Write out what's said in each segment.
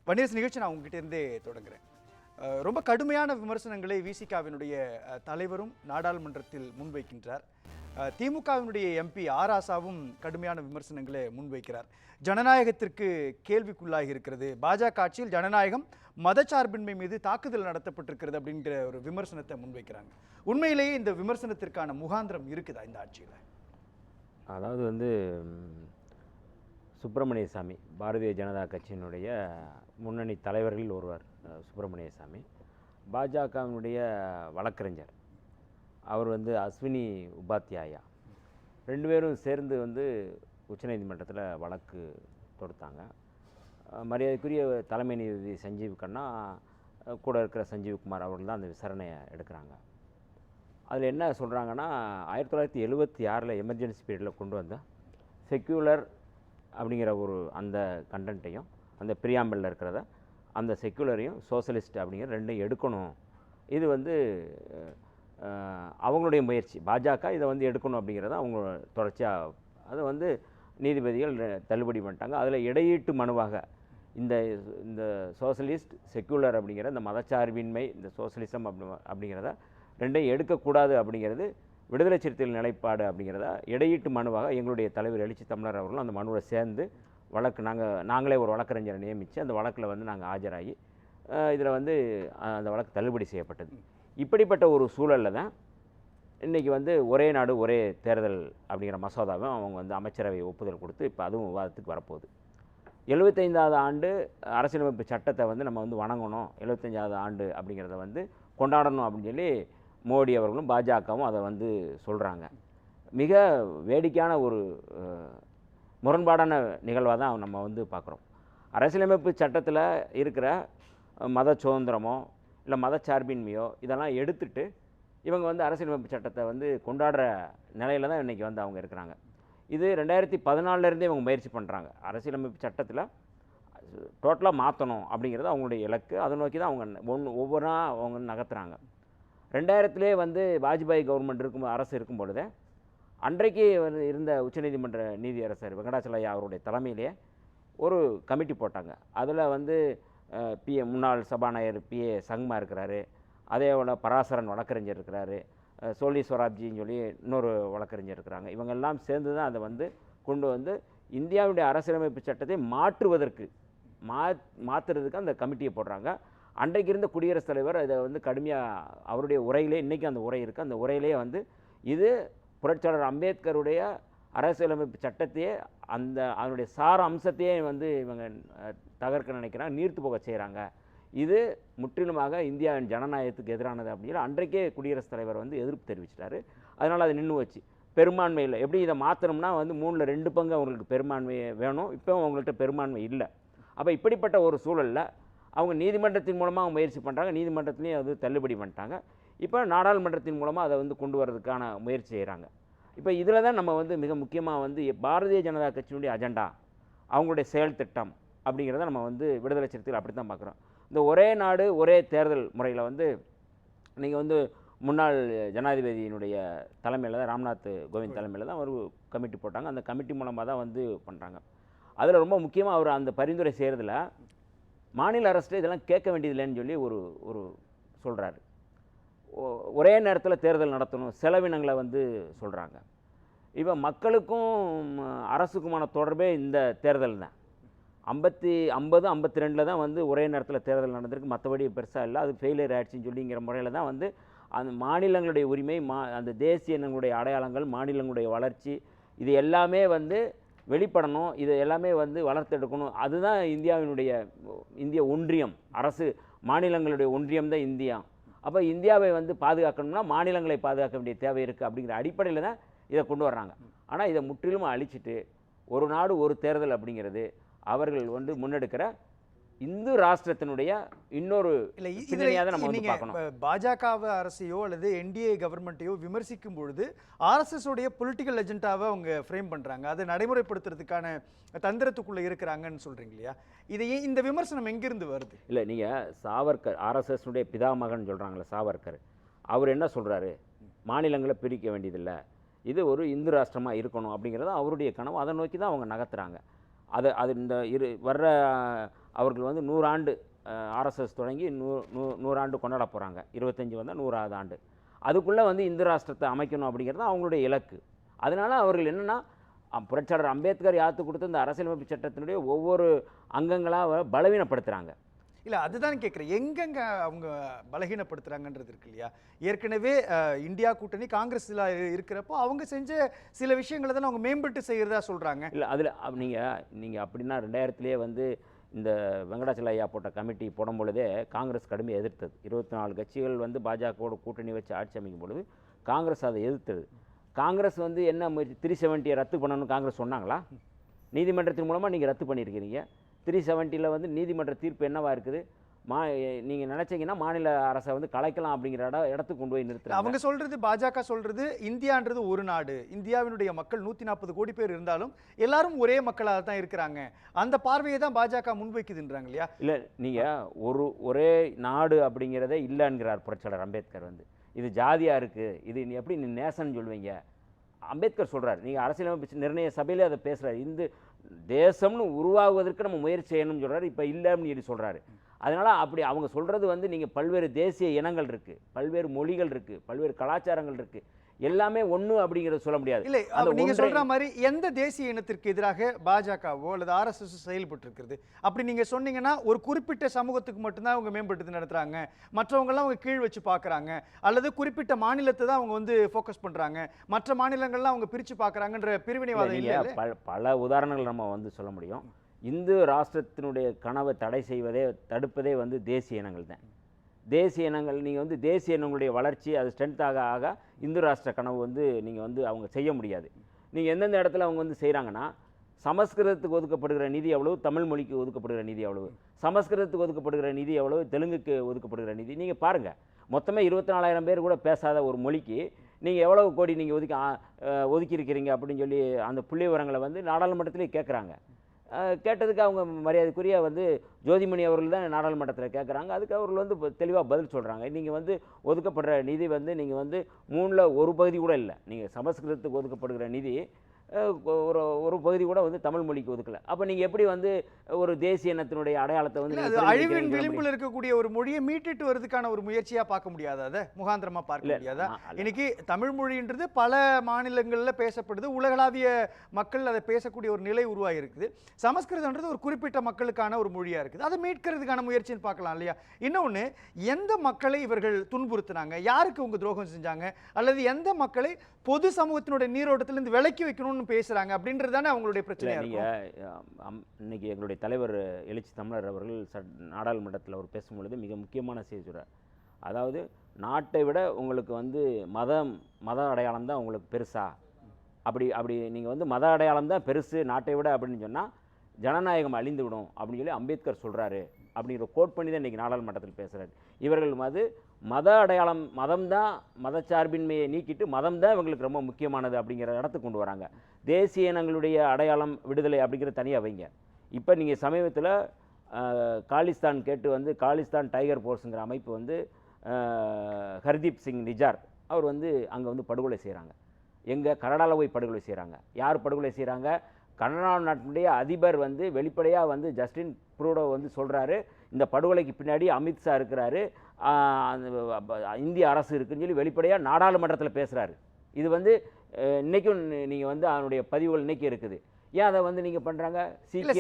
வன்னியரசு நிகழ்ச்சி நான் உங்ககிட்ட இருந்தே தொடங்குறேன். ரொம்ப கடுமையான விமர்சனங்களை விசிகாவினுடைய தலைவரும் நாடாளுமன்றத்தில் முன்வைக்கின்றார். திமுகவினுடைய எம்பி ஆராசாவும் கடுமையான விமர்சனங்களை முன்வைக்கிறார். ஜனநாயகத்திற்கு கேள்விக்குள்ளாகி இருக்கிறது, பாஜக ஆட்சியில் ஜனநாயகம் மதச்சார்பின்மை மீது தாக்குதல் நடத்தப்பட்டிருக்கிறது அப்படிங்கிற ஒரு விமர்சனத்தை முன்வைக்கிறாங்க. உண்மையிலேயே இந்த விமர்சனத்திற்கான முகாந்திரம் இருக்குதா இந்த ஆட்சியில்? அதாவது சுப்பிரமணிய சாமி பாரதிய ஜனதா கட்சியினுடைய முன்னணி தலைவர்களில் ஒருவர் சுப்பிரமணிய சாமி, பாஜகவினுடைய வழக்கறிஞர். அவர் அஸ்வினி உபாத்யாயா, ரெண்டு பேரும் சேர்ந்து உச்சநீதிமன்றத்தில் வழக்கு தொடுத்தாங்க. மரியாதைக்குரிய தலைமை நீதிபதி சஞ்சீவ் கண்ணா கூட இருக்கிற சஞ்சீவ்குமார் அவர்கள் தான் அந்த விசாரணையை எடுக்கிறாங்க. அதில் என்ன சொல்கிறாங்கன்னா, 1976 எமர்ஜென்சி பீரியடில் கொண்டு வந்த செக்யூலர் அப்படிங்கிற ஒரு அந்த கண்டென்ட்டையும், அந்த பிரியாம்பிளில் இருக்கிறத அந்த செக்யூலரையும் சோசலிஸ்ட் அப்படிங்கிற ரெண்டையும் எடுக்கணும். இது அவங்களுடைய முயற்சி. பாஜக இதை எடுக்கணும் அப்படிங்கிறத அவங்க தொடர்ச்சியாக அதை நீதிபதிகள் தள்ளுபடி பண்ணிட்டாங்க. அதில் இடையீட்டு மனுவாக இந்த சோசலிஸ்ட் செக்யூலர் அப்படிங்கிற இந்த மதச்சார்பின்மை, இந்த சோசலிசம் அப்படிங்கிறத ரெண்டையும் எடுக்கக்கூடாது அப்படிங்கிறது விடுதலை சிறுத்தைகள் நிலைப்பாடு அப்படிங்கிறத இடையீட்டு மனுவாக எங்களுடைய தலைவர் எழுச்சி தமிழர் அவர்களும் அந்த மனுவில் சேர்ந்து வழக்கு நாங்களே ஒரு வழக்கறிஞரை நியமித்து அந்த வழக்கில் நாங்கள் ஆஜராகி இதில் அந்த வழக்கு தள்ளுபடி செய்யப்பட்டது. இப்படிப்பட்ட ஒரு சூழலில் தான் இன்றைக்கி ஒரே நாடு ஒரே தேர்தல் அப்படிங்கிற மசோதாவும் அவங்க அமைச்சரவை ஒப்புதல் கொடுத்து இப்போ அதுவும் விவாதத்துக்கு வரப்போகுது. 75வது ஆண்டு அரசியலமைப்பு சட்டத்தை நம்ம வணங்கணும், 75வது ஆண்டு அப்படிங்கிறத கொண்டாடணும் அப்படின்னு சொல்லி மோடி அவர்களும் பாஜகவும் அதை சொல்கிறாங்க. மிக வேடிக்கையான ஒரு முரண்பாடான நிகழ்வாக தான் நம்ம பார்க்குறோம். அரசியலமைப்பு சட்டத்தில் இருக்கிற மத சுதந்திரமோ இல்லை மதச்சார்பின்மையோ இதெல்லாம் எடுத்துட்டு இவங்க அரசியலமைப்பு சட்டத்தை கொண்டாடுற நிலையில் தான் இன்றைக்கி அவங்க இருக்கிறாங்க. இது 2014 இவங்க முயற்சி பண்ணுறாங்க. அரசியலமைப்பு சட்டத்தில் டோட்டலாக மாற்றணும் அப்படிங்கிறது அவங்களுடைய இலக்கு. அதை நோக்கி தான் அவங்க ஒவ்வொன்றா அவங்க நகர்த்துறாங்க. 2000 வாஜ்பாய் கவர்மெண்ட் அரசு இருக்கும் பொழுது அன்றைக்கு இருந்த உச்சநீதிமன்ற நீதியரசர் வெங்கடாச்சலய்யா அவருடைய தலைமையிலே ஒரு கமிட்டி போட்டாங்க. அதில் முன்னாள் சபாநாயகர் PA சங்மா இருக்கிறாரு, அதே போல் பராசரன் வழக்கறிஞர் இருக்கிறாரு, சோலி சொராப்ஜின்னு சொல்லி இன்னொரு வழக்கறிஞர் இருக்கிறாங்க. இவங்கெல்லாம் சேர்ந்து தான் அதை கொண்டு இந்தியாவுடைய அரசியலமைப்பு சட்டத்தை மாற்றுறதுக்கு அந்த கமிட்டியை போடுறாங்க. அன்றைக்கு இருந்த குடியரசுத் தலைவர் இதை கடுமையாக அவருடைய உரையிலே, இன்றைக்கி அந்த உரை இருக்குது, அந்த உரையிலே இது புரட்சியாளர் அம்பேத்கருடைய அரசியலமைப்பு சட்டத்தையே அதனுடைய சார அம்சத்தையே இவங்க தகர்க்க நினைக்கிறாங்க, நீர்த்து போக செய்கிறாங்க. இது முற்றிலுமாக இந்தியாவின் ஜனநாயகத்துக்கு எதிரானது அப்படின்னு அன்றைக்கே குடியரசுத் தலைவர் எதிர்ப்பு தெரிவிச்சிட்டாரு. அதனால் அது நின்று வச்சு பெரும்பான்மையில் எப்படி இதை மாற்றணும்னா 3ல் 2 பங்கு அவங்களுக்கு பெரும்பான்மை வேணும். இப்போ அவங்கள்ட்ட பெரும்பான்மை இல்லை. அப்போ இப்படிப்பட்ட ஒரு சூழலில் அவங்க நீதிமன்றத்தின் மூலமாக முயற்சி பண்ணுறாங்க. நீதிமன்றத்துலேயும் அது தள்ளுபடி பண்ணிட்டாங்க. இப்போ நாடாளுமன்றத்தின் மூலமாக அதை கொண்டு வரதுக்கான முயற்சி செய்கிறாங்க. இப்போ இதில் தான் நம்ம மிக முக்கியமாக பாரதிய ஜனதா கட்சியினுடைய அஜெண்டா, அவங்களுடைய செயல் திட்டம் அப்படிங்கிறத நம்ம விடுதலை சிறுத்தைகள் அப்படி தான் பார்க்குறோம். இந்த ஒரே நாடு ஒரே தேர்தல் முறையில் நீங்கள் முன்னாள் ஜனாதிபதியினுடைய தலைமையில் தான், ராம்நாத் கோவிந்த் தலைமையில் தான் ஒரு கமிட்டி போட்டாங்க. அந்த கமிட்டி மூலமாக தான் பண்ணுறாங்க. அதில் ரொம்ப முக்கியமாக அவர் அந்த பரிந்துரை செய்கிறதுல மாநில அரசு இதெல்லாம் கேட்க வேண்டியதில்லைன்னு சொல்லி ஒரு சொல்கிறாரு. ஒரே நேரத்தில் தேர்தல் நடத்தணும், செலவினங்களை சொல்கிறாங்க. இப்போ மக்களுக்கும் அரசுக்குமான தொடர்பே இந்த தேர்தல் தான். 50, 52 தான் ஒரே நேரத்தில் தேர்தல் நடந்திருக்கு. மற்றபடி பெருசாக இல்லை, அது ஃபெயிலியர் ஆயிடுச்சுன்னு சொல்லிங்கிற முறையில் தான் அந்த மாநிலங்களுடைய உரிமை, அந்த தேசிய இனங்களுடைய அடையாளங்கள், மாநிலங்களுடைய வளர்ச்சி, இது எல்லாமே வெளிப்படணும், இது எல்லாமே வளர்த்தெடுக்கணும். அதுதான் இந்திய ஒன்றியம் அரசு, மாநிலங்களுடைய ஒன்றியம் தான் இந்தியா. அப்போ இந்தியாவை பாதுகாக்கணும்னா மாநிலங்களை பாதுகாக்க வேண்டிய தேவை இருக்குது அப்படிங்கிற அடிப்படையில் தான் இதை கொண்டு வர்றாங்க. ஆனால் இதை முற்றிலும் அழிச்சிட்டு ஒரு நாடு ஒரு தேர்தல் அப்படிங்கிறது அவர்கள் முன்னெடுக்கிற இந்து ராஷ்டிரத்தினுடைய இன்னொரு பின்னணியாக தான் நம்ம பார்க்கணும். பாஜக அரசையோ அல்லது NDA கவர்மெண்ட்டையோ விமர்சிக்கும் பொழுது RSS உடைய பொலிட்டிக்கல் எஜெண்டாவை அவங்க ஃப்ரேம் பண்ணுறாங்க, அதை நடைமுறைப்படுத்துறதுக்கான தந்திரத்துக்குள்ளே இருக்கிறாங்கன்னு சொல்கிறீங்க இல்லையா? இதையே இந்த விமர்சனம் எங்கிருந்து வருது? இல்லை, நீங்கள் சாவர்கர் RSS பிதாமகன் சொல்கிறாங்களே சாவர்கர், அவர் என்ன சொல்கிறாரு, மாநிலங்களை பிரிக்க வேண்டியதில்லை, இது ஒரு இந்து ராஷ்டிரமாக இருக்கணும் அப்படிங்கிறது அவருடைய கனவு. அதை நோக்கி தான் அவங்க நகர்த்துறாங்க. அது இந்த வர்ற அவர்கள் வந்து 100 ஆண்டு ஆர்எஸ்எஸ் தொடங்கி 100 ஆண்டு கொண்டாட போகிறாங்க. 25 வந்தால் 100வது ஆண்டு. அதுக்குள்ளே வந்து இந்து ராஷ்டிரத்தை அமைக்கணும் அப்படிங்கிறது அவங்களுடைய இலக்கு. அதனால் அவர்கள் என்னென்னா புரட்சியாளர் அம்பேத்கர் யாத்து கொடுத்த இந்த அரசியலமைப்பு சட்டத்தினுடைய ஒவ்வொரு அங்கங்களாக பலவீனப்படுத்துகிறாங்க. இல்லை, அதுதான் கேட்குறேன். எங்கெங்க அவங்க பலகீனப்படுத்துகிறாங்கன்றது இருக்கு இல்லையா? ஏற்கனவே இந்தியா கூட்டணி காங்கிரஸில் இருக்கிறப்போ அவங்க செஞ்ச சில விஷயங்களை தான் அவங்க மேம்பட்டு செய்கிறதா சொல்கிறாங்க. இல்லை, அதில் நீங்கள் அப்படின்னா 2000 வந்து இந்த வெங்கடாச்சல ஐயா போட்ட கமிட்டி போடும் பொழுதே காங்கிரஸ் கடுமையாக எதிர்த்தது. 24 கட்சிகள் வந்து பாஜகவோட கூட்டணி வச்சு ஆட்சி அமைக்கும் பொழுது காங்கிரஸ் அதை எதிர்த்தது. காங்கிரஸ் வந்து என்ன 370 ரத்து பண்ணணும்னு காங்கிரஸ் சொன்னாங்களா? நீதிமன்றத்தின் மூலமாக நீங்கள் ரத்து பண்ணியிருக்கிறீங்க. 370 வந்து நீதிமன்ற தீர்ப்பு என்னவா இருக்குது? நீங்கள் நினச்சிங்கன்னா மாநில அரசை வந்து கலைக்கலாம் அப்படிங்கிற இடத்துக்கு கொண்டு போய் நிறுத்துறாங்க. அவங்க சொல்கிறது, பாஜக சொல்கிறது, இந்தியான்றது ஒரு நாடு, இந்தியாவினுடைய மக்கள் 140 கோடி பேர் இருந்தாலும் எல்லாரும் ஒரே மக்களாக தான் இருக்கிறாங்க. அந்த பார்வையை தான் பாஜக முன்வைக்குதுன்றாங்க இல்லையா? இல்லை, நீங்கள் ஒரே நாடு அப்படிங்கிறதே இல்லைங்கிறார் புரட்சியாளர் அம்பேத்கர். வந்து இது ஜாதியாக இருக்குது, இது எப்படி நீ நேசன்னு சொல்லுவீங்க? அம்பேத்கர் சொல்கிறார். நீங்கள் அரசியலமைப்பு நிர்ணய சபையிலே அதை பேசுகிறார். இந்து தேசம்னு உருவாகுவதற்கு நம்ம முயற்சி செய்யணும்னு சொல்கிறார். இப்போ இல்லை அப்படின்னு சொல்கிறாரு. அதனால் அப்படி அவங்க சொல்கிறது வந்து நீங்கள் பல்வேறு தேசிய இனங்கள் இருக்குது, பல்வேறு மொழிகள் இருக்குது, பல்வேறு கலாச்சாரங்கள் இருக்குது, எல்லாமே ஒன்று அப்படிங்கிறத சொல்ல முடியாது. இல்லை, நீங்கள் சொல்கிற மாதிரி எந்த தேசிய இனத்திற்கு எதிராக பாஜகவோ அல்லது ஆர்எஸ்எஸ் செயல்பட்டு இருக்கிறது அப்படி நீங்கள் சொன்னீங்கன்னா ஒரு குறிப்பிட்ட சமூகத்துக்கு மட்டும்தான் அவங்க மேம்படுத்தி நடத்துகிறாங்க, மற்றவங்கெல்லாம் அவங்க கீழ் வச்சு பார்க்குறாங்க, அல்லது குறிப்பிட்ட மாநிலத்தை தான் அவங்க வந்து ஃபோக்கஸ் பண்ணுறாங்க, மற்ற மாநிலங்கள்லாம் அவங்க பிரித்து பார்க்குறாங்கன்ற பிரிவினைவாதம் இல்லை. பல உதாரணங்கள் நம்ம வந்து சொல்ல முடியும். இந்து ராஷ்டிரத்தினுடைய கனவை தடுப்பதே வந்து தேசிய இனங்கள் தான். தேசிய இனங்கள் நீங்கள் வந்து தேசிய இனங்களுடைய வளர்ச்சி அது ஸ்ட்ரென்த் ஆக இந்து ராஷ்டிர கனவு வந்து நீங்கள் வந்து அவங்க செய்ய முடியாது. நீங்கள் எந்தெந்த இடத்துல அவங்க வந்து செய்கிறாங்கன்னா, சமஸ்கிருதத்துக்கு ஒதுக்கப்படுகிற நிதி எவ்வளவு, தமிழ் மொழிக்கு ஒதுக்கப்படுகிற நிதி எவ்வளவு, சமஸ்கிருதத்துக்கு ஒதுக்கப்படுகிற நிதி எவ்வளவு, தெலுங்குக்கு ஒதுக்கப்படுகிற நிதி நீங்கள் பாருங்கள். மொத்தமே 24,000 பேர் கூட பேசாத ஒரு மொழிக்கு நீங்கள் எவ்வளவு கோடி நீங்கள் ஒதுக்கியிருக்கிறீங்க அப்படின்னு சொல்லி அந்த புள்ளி விவரங்களை வந்து நாடாளுமன்றத்திலே கேட்குறாங்க. கேட்டதுக்கு அவங்க மரியாதைக்குரிய வந்து ஜோதிமணி அவர்கள் தான் நாடாளுமன்றத்தில் கேட்குறாங்க. அதுக்கு அவர்கள் வந்து தெளிவாக பதில் சொல்கிறாங்க. நீங்கள் வந்து ஒதுக்கப்படுற நிதி வந்து நீங்கள் வந்து 3ல் 1 பகுதி கூட இல்லை. நீங்கள் சமஸ்கிருதத்துக்கு ஒதுக்கப்படுகிற நிதி ஒரு பகுதி கூட வந்து தமிழ் மொழிக்கு ஒதுக்கல. அப்போ நீங்கள் எப்படி வந்து ஒரு தேசிய இனத்தினுடைய அடையாளத்தை வந்து அழிவின் விளிம்பில் இருக்கக்கூடிய ஒரு மொழியை மீட்டுட்டு வரதுக்கான ஒரு முயற்சியாக பார்க்க முடியாதா? அதை முகாந்திரமாக பார்க்க முடியாதா? இன்னைக்கு தமிழ் மொழின்றது பல மாநிலங்களில் பேசப்படுது, உலகளாவிய மக்கள் அதை பேசக்கூடிய ஒரு நிலை உருவாகி இருக்குது. சமஸ்கிருதம்ன்றது ஒரு குறிப்பிட்ட மக்களுக்கான ஒரு மொழியாக இருக்குது, அதை மீட்கிறதுக்கான முயற்சின்னு பார்க்கலாம் இல்லையா? இன்னொன்று, எந்த மக்களை இவர்கள் துன்புறுத்தினாங்க, யாருக்கு இவங்க துரோகம் செஞ்சாங்க, அல்லது எந்த மக்களை பொது சமூகத்தினுடைய நீரோட்டத்திலிருந்து விலக்கி வைக்கணும்னு பேசுறாங்க அப்படின்றது தானே அவங்களுடைய பிரச்சனை. இன்னைக்கு எங்களுடைய தலைவர் எழுச்சி தமிழர் அவர்கள் நாடாளுமன்றத்தில் அவர் பேசும்பொழுது மிக முக்கியமான செய்தி சொல்றார். அதாவது நாட்டை விட உங்களுக்கு வந்து மத அடையாளம் தான் உங்களுக்கு பெருசா, அப்படி நீங்கள் வந்து மத அடையாளம் தான் பெருசு நாட்டை விட அப்படின்னு சொன்னால் ஜனநாயகம் அழிந்து விடும் அப்படின்னு சொல்லி அம்பேத்கர் சொல்கிறாரு அப்படிங்கிற கோட் பண்ணி தான் இன்றைக்கி நாடாளுமன்றத்தில் பேசுகிறார். இவர்கள் மத அடையாளம், மதச்சார்பின்மையை நீக்கிட்டு மதம் தான் இவங்களுக்கு ரொம்ப முக்கியமானது அப்படிங்கிற இடத்துக்கு கொண்டு வராங்க. தேசிய இனங்களுடைய அடையாளம் விடுதலை அப்படிங்கிற தனியாக வைங்க. இப்போ நீங்கள் சமீபத்தில் காலிஸ்தான் கேட்டு வந்து காலிஸ்தான் டைகர் ஃபோர்ஸுங்கிற அமைப்பு வந்து ஹர்தீப் சிங் நிஜார் அவர் வந்து அங்கே வந்து படுகொலை செய்கிறாங்க. எங்கே கனடாவில் போய் படுகொலை செய்கிறாங்க. யார் படுகொலை செய்கிறாங்க? கனடா நாட்டினுடைய அதிபர் வந்து வெளிப்படையாக வந்து ஜஸ்டின் ட்ரூடோ வந்து சொல்கிறாரு, இந்த படுகொலைக்கு பின்னாடி அமித்ஷா இருக்கிறாரு, இந்திய அரசு இருக்குன்னு சொல்லி வெளிப்படையாக நாடாளுமன்றத்தில் பேசுகிறாரு. இது வந்து இன்றைக்கும் நீங்கள் வந்து அதனுடைய பதிவுகள் இன்றைக்கி இருக்குது. ஏன் அதை வந்து நீங்கள் பண்ணுறாங்க?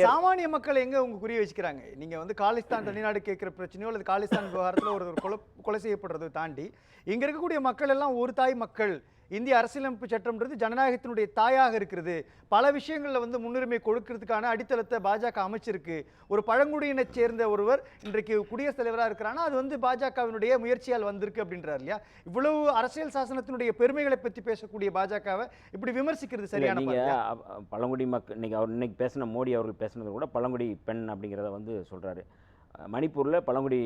சாமானிய மக்கள் எங்கே உங்க குறிய வச்சுக்கிறாங்க? நீங்கள் வந்து காலிஸ்தான் தனிநாடு கேட்குற பிரச்சனையோ அல்லது காலிஸ்தான் விவகாரத்தில் ஒரு கொலை செய்யப்படுறதை தாண்டி இங்கே இருக்கக்கூடிய மக்கள் எல்லாம் ஒரு தாய் மக்கள். இந்திய அரசியலமைப்பு சட்டம்ன்றது ஜனநாயகத்தினுடைய தாயாக இருக்கிறது. பல விஷயங்களில் வந்து முன்னுரிமை கொடுக்கறதுக்கான அடித்தளத்தை பாஜக அமைச்சிருக்கு. ஒரு பழங்குடியினை சேர்ந்த ஒருவர் இன்றைக்கு குடியரசுத் தலைவராக இருக்கிறான்னா அது வந்து பாஜகவினுடைய முயற்சியால் வந்திருக்கு அப்படின்றார் இல்லையா? இவ்வளவு அரசியல் சாசனத்தினுடைய பெருமைகளை பற்றி பேசக்கூடிய பாஜகவை இப்படி விமர்சிக்கிறது சரியான? நீங்கள் பழங்குடி மக்கள் இன்னைக்கு பேசின மோடி அவர்கள் பேசினது கூட பழங்குடி பெண் அப்படிங்கிறத வந்து சொல்கிறாரு. மணிப்பூரில் பழங்குடி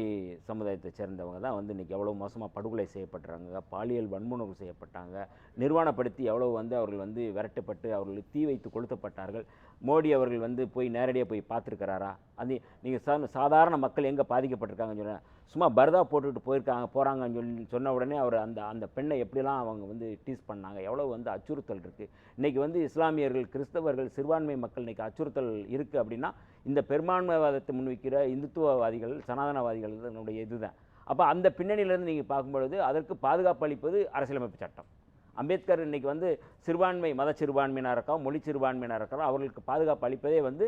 சமுதாயத்தை சேர்ந்தவங்க தான் வந்து இன்றைக்கி எவ்வளோ மோசமாக படுகொலை செய்யப்படுறாங்க, பாலியல் வன்முறை செய்யப்பட்டாங்க, நிர்வாணப்படுத்தி எவ்வளோ வந்து அவர்கள் வந்து விரட்டப்பட்டு அவர்களுக்கு தீ வைத்து கொளுத்தப்பட்டார்கள். மோடி அவர்கள் வந்து போய் நேரடியாக போய் பார்த்துருக்கிறாரா? அது நீங்கள் சாதாரண மக்கள் எங்கே பாதிக்கப்பட்டிருக்காங்கன்னு சொன்ன சும்மா பர்தா போட்டுட்டு போகிறாங்கன்னு சொன்ன உடனே அவர் அந்த பெண்ணை எப்படிலாம் அவங்க வந்து டீஸ் பண்ணாங்க, எவ்வளோ வந்து அச்சுறுத்தல் இருக்குது. இன்றைக்கி வந்து இஸ்லாமியர்கள், கிறிஸ்தவர்கள், சிறுபான்மை மக்கள் இன்றைக்கி அச்சுறுத்தல் இருக்குது அப்படின்னா இந்த பெரும்பான்மைவாதத்தை முன்வைக்கிற இந்துத்துவவாதிகள், சனாதனவாதிகளுடைய இதுதான். அப்போ அந்த பின்னணியிலேருந்து நீங்கள் பார்க்கும்பொழுது அதற்கு பாதுகாப்பு அளிப்பது அரசியலமைப்பு சட்டம். அம்பேத்கர் இன்றைக்கி வந்து சிறுபான்மை மத சிறுபான்மையினர் இருக்கலாம், மொழி சிறுபான்மையினர் இருக்கலாம், அவர்களுக்கு பாதுகாப்பு அளிப்பதே வந்து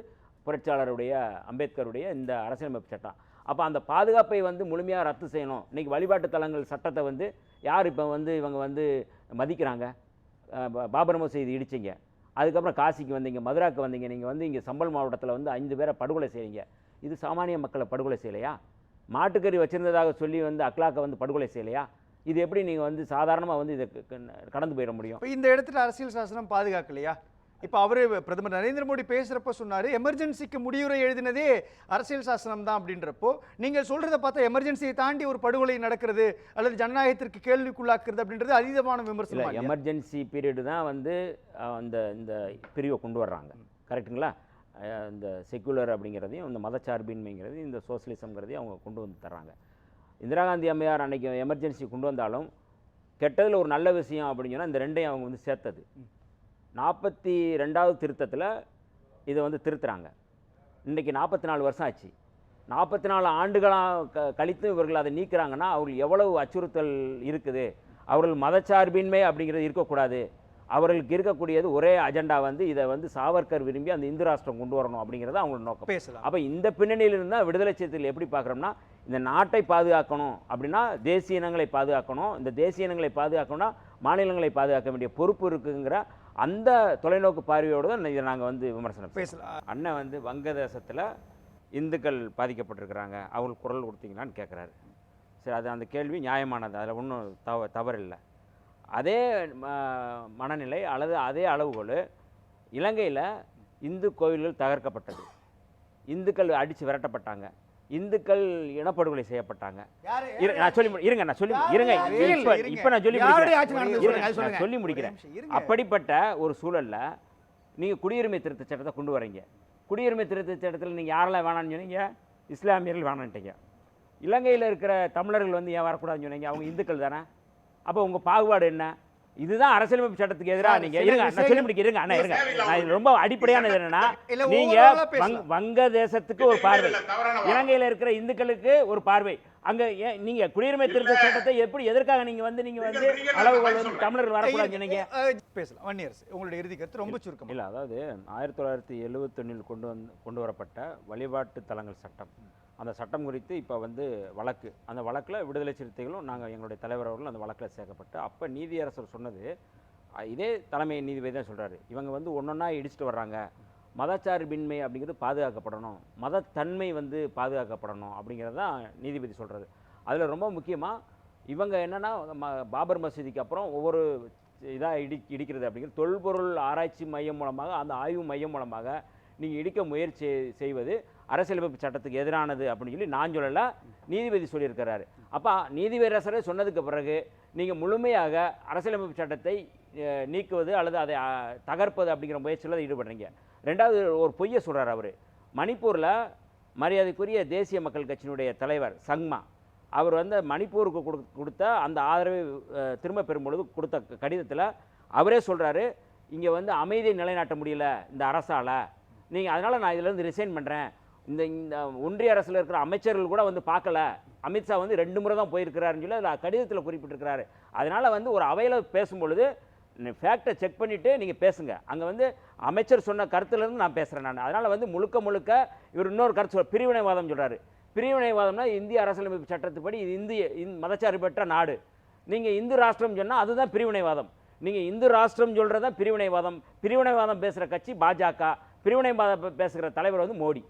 புரட்சியாளருடைய அம்பேத்கருடைய இந்த அரசியலமைப்பு சட்டம். அப்போ அந்த பாதுகாப்பை வந்து முழுமையாக ரத்து செய்யணும். இன்றைக்கி வழிபாட்டு தலங்கள் சட்டத்தை வந்து யார் இப்போ வந்து இவங்க வந்து மதிக்கிறாங்க? பாபர் மசூதி இடிச்சிங்க, அதுக்கப்புறம் காசிக்கு வந்தீங்க, மதுராவுக்கு வந்தீங்க, நீங்கள் வந்து இங்கே சம்பல் மாவட்டத்தில் வந்து 5 பேரை படுகொலை செய்கிறீங்க. இது சாமானிய மக்களை படுகொலை செய்யலையா? மாட்டுக்கறி வச்சுருந்ததாக சொல்லி வந்து அக்லாக்கை வந்து படுகொலை செய்யலையா? இது எப்படி நீங்கள் வந்து சாதாரணமாக வந்து இதை கடந்து போயிட முடியும்? இப்போ இந்த இடத்துல அரசியல் சாசனம் பாதுகாக்கலையா? இப்போ அவர் பிரதமர் நரேந்திர மோடி பேசுகிறப்ப சொன்னார் எமர்ஜென்சிக்கு முடிவுரை எழுதினதே அரசியல் சாசனம் தான் அப்படின்றப்போ, நீங்கள் சொல்கிறத பார்த்தா எமர்ஜென்சியை தாண்டி ஒரு படுகொலை நடக்கிறது அல்லது ஜனநாயகத்திற்கு கேள்விக்குள்ளாக்குறது அப்படின்றது அதீதமான விமர்சனம். இல்லை, எமர்ஜென்சி பீரியடு தான் வந்து இந்த பிரிவை கொண்டு வர்றாங்க, கரெக்டுங்களா? இந்த செக்குலர் அப்படிங்கிறதையும் இந்த மதச்சார்பின்மைங்கிறதையும் இந்த சோசியலிசம்ங்கிறதையும் அவங்க கொண்டு வந்து தர்றாங்க. இந்திரா காந்தி அம்மையார் அன்றைக்கி எமர்ஜென்சி கொண்டு வந்தாலும் கெட்டதில் ஒரு நல்ல விஷயம் அப்படின்னு சொன்னால் இந்த ரெண்டையும் அவங்க வந்து சேர்த்தது. 42வது திருத்தத்தில் இதை வந்து திருத்துறாங்க. இன்றைக்கி 44 வருஷம் ஆச்சு. 44 ஆண்டுகளாக கழித்து இவர்கள் அதை நீக்கிறாங்கன்னா அவர்கள் எவ்வளவு அச்சுறுத்தல் இருக்குது. அவர்கள் மதச்சார்பின்மை அப்படிங்கிறது இருக்கக்கூடாது. அவர்களுக்கு இருக்கக்கூடியது ஒரே அஜெண்டா வந்து இதை வந்து சாவர்கர் விரும்பி அந்த இந்து ராஷ்டிரம் கொண்டு வரணும் அப்படிங்கிறத அவங்களோட நோக்கம். பேசலாம். அப்போ இந்த பின்னணியில் இருந்தால் விடுதலை சிறுத்தைகள் எப்படி பார்க்குறோம்னா, இந்த நாட்டை பாதுகாக்கணும் அப்படின்னா தேசிய இனங்களை பாதுகாக்கணும், இந்த தேசிய இனங்களை பாதுகாக்கணும்னா மாநிலங்களை பாதுகாக்க வேண்டிய பொறுப்பு இருக்குங்கிற அந்த தொலைநோக்கு பார்வையோடு தான் இதை நாங்கள் வந்து விமர்சனம் பேசலாம். அண்ணன் வந்து வங்கதேசத்தில் இந்துக்கள் பாதிக்கப்பட்டிருக்கிறாங்க, அவங்களுக்கு குரல் கொடுத்தீங்களான்னு கேட்குறாரு. சரி, அது அந்த கேள்வி நியாயமானது, அதில் ஒன்றும் தவறில்லை. அதே மனநிலை அல்லது அதே அளவுகோல் இலங்கையில் இந்து கோவில்கள் தகர்க்கப்பட்டது, இந்துக்கள் அடித்து விரட்டப்பட்டாங்க, இந்துக்கள் இனப்படுகொலை செய்யப்பட்டாங்க. நான் சொல்லி முடிக்கிறேன். அப்படிப்பட்ட ஒரு சூழலில் நீங்கள் குடியுரிமை திருத்த சட்டத்தை கொண்டு வரீங்க. குடியுரிமை திருத்த சட்டத்தில் நீங்கள் யாரெல்லாம் வேணான்னு சொன்னீங்க? இஸ்லாமியர்கள் வேணான்ட்டீங்க. இலங்கையில் இருக்கிற தமிழர்கள் வந்து ஏன் வரக்கூடாதுன்னு சொன்னீங்க? அவங்க இந்துக்கள் தானே. அப்போ உங்கள் பாகுபாடு என்ன? இதுதான் அரசியலமைப்பு சட்டத்துக்கு எதிராக. நீங்க இருங்க, நான் சொல்லி முடிக்கிறேன். அண்ணா இருங்க, நான் ரொம்ப அடிப்படையானது என்னன்னா, நீங்க வங்கதேசத்துக்கு ஒரு பார்வை, இலங்கையில் இருக்கிற இந்துக்களுக்கு ஒரு பார்வை. அங்க நீங்க குடியுரிமை திருத்த சட்டத்தை எப்படி எதற்காக நீங்க வந்து அளவுகள் வந்து தமிழர்கள் வரக்கூடாது சொன்னீங்க? பேசலாம். உங்களுடைய இறுதி கருத்து ரொம்ப சுருக்கம். இல்லை, அதாவது 1971 கொண்டு வரப்பட்ட வழிபாட்டு தலங்கள் சட்டம், அந்த சட்டம் குறித்து இப்போ வந்து வழக்கு, அந்த வழக்கில் விடுதலை சிறுத்தைகளும் நாங்கள் எங்களுடைய தலைவர் அவர்களும் அந்த வழக்கில் சேர்க்கப்பட்டு, அப்போ நீதியரசர் சொன்னது இதே தலைமை நீதிபதி தான் சொல்கிறாரு, இவங்க வந்து ஒன்றொன்னா இடிச்சிட்டு வர்றாங்க, மதச்சார்பின்மை அப்படிங்கிறது பாதுகாக்கப்படணும், மதத்தன்மை வந்து பாதுகாக்கப்படணும் அப்படிங்கிறது தான் நீதிபதி சொல்கிறது. அதில் ரொம்ப முக்கியமாக இவங்க என்னென்னா, பாபர் மசூதிக்கு அப்புறம் ஒவ்வொரு இதாக இடிக்கிறது அப்படிங்கிறது தொல்பொருள் ஆராய்ச்சி மையம் மூலமாக, அந்த ஆய்வு மையம் மூலமாக நீங்கள் இடிக்க முயற்சி செய்வது அரசியலமைப்பு சட்டத்துக்கு எதிரானது அப்படின்னு சொல்லி நான் சொல்லலை, நீதிபதி சொல்லியிருக்கிறாரு. அப்போ நீதிபதி சொன்னதுக்கு பிறகு நீங்கள் முழுமையாக அரசியலமைப்பு சட்டத்தை நீக்குவது அல்லது அதை தகர்ப்பது அப்படிங்கிற முயற்சியில் ஈடுபடுறீங்க. ரெண்டாவது ஒரு பொய்யை சொல்கிறார் அவர். மணிப்பூரில் மரியாதைக்குரிய தேசிய மக்கள் கட்சியினுடைய தலைவர் சங்மா அவர் வந்து மணிப்பூருக்கு கொடுத்த அந்த ஆதரவை திரும்ப பெறும்பொழுது கொடுத்த கடிதத்தில் அவரே சொல்கிறாரு, இங்கே வந்து அமைதியை நிலைநாட்ட முடியல இந்த அரசால், நீங்கள் அதனால் நான் இதிலேருந்து ரிசைன் பண்ணுறேன். இந்த ஒன்றிய அரசில் இருக்கிற அமைச்சர்கள் கூட வந்து பார்க்கல, அமித்ஷா வந்து 2 முறை தான் போயிருக்கிறாருன்னு சொல்லி அதில் கடிதத்தில் குறிப்பிட்டிருக்கிறாரு. அதனால் வந்து ஒரு அவையில் பேசும்பொழுது ஃபேக்டை செக் பண்ணிவிட்டு நீங்கள் பேசுங்க. அங்கே வந்து அமைச்சர் சொன்ன கருத்துலேருந்து நான் பேசுகிறேன் நான். அதனால் வந்து முழுக்க இவர் இன்னொரு கருத்து பிரிவினைவாதம் சொல்கிறாரு. பிரிவினைவாதம்னா இந்திய அரசியலமைப்பு சட்டத்துப்படி இது மதச்சார்பற்ற நாடு, நீங்கள் இந்து ராஷ்டிரம் சொன்னால் அதுதான் பிரிவினைவாதம். நீங்கள் இந்து ராஷ்டிரம் சொல்கிறது தான் பிரிவினைவாதம். பிரிவினைவாதம் பேசுகிற கட்சி பாஜக, பிரிவினைவாதம் பேசுகிற தலைவர் வந்து மோடி.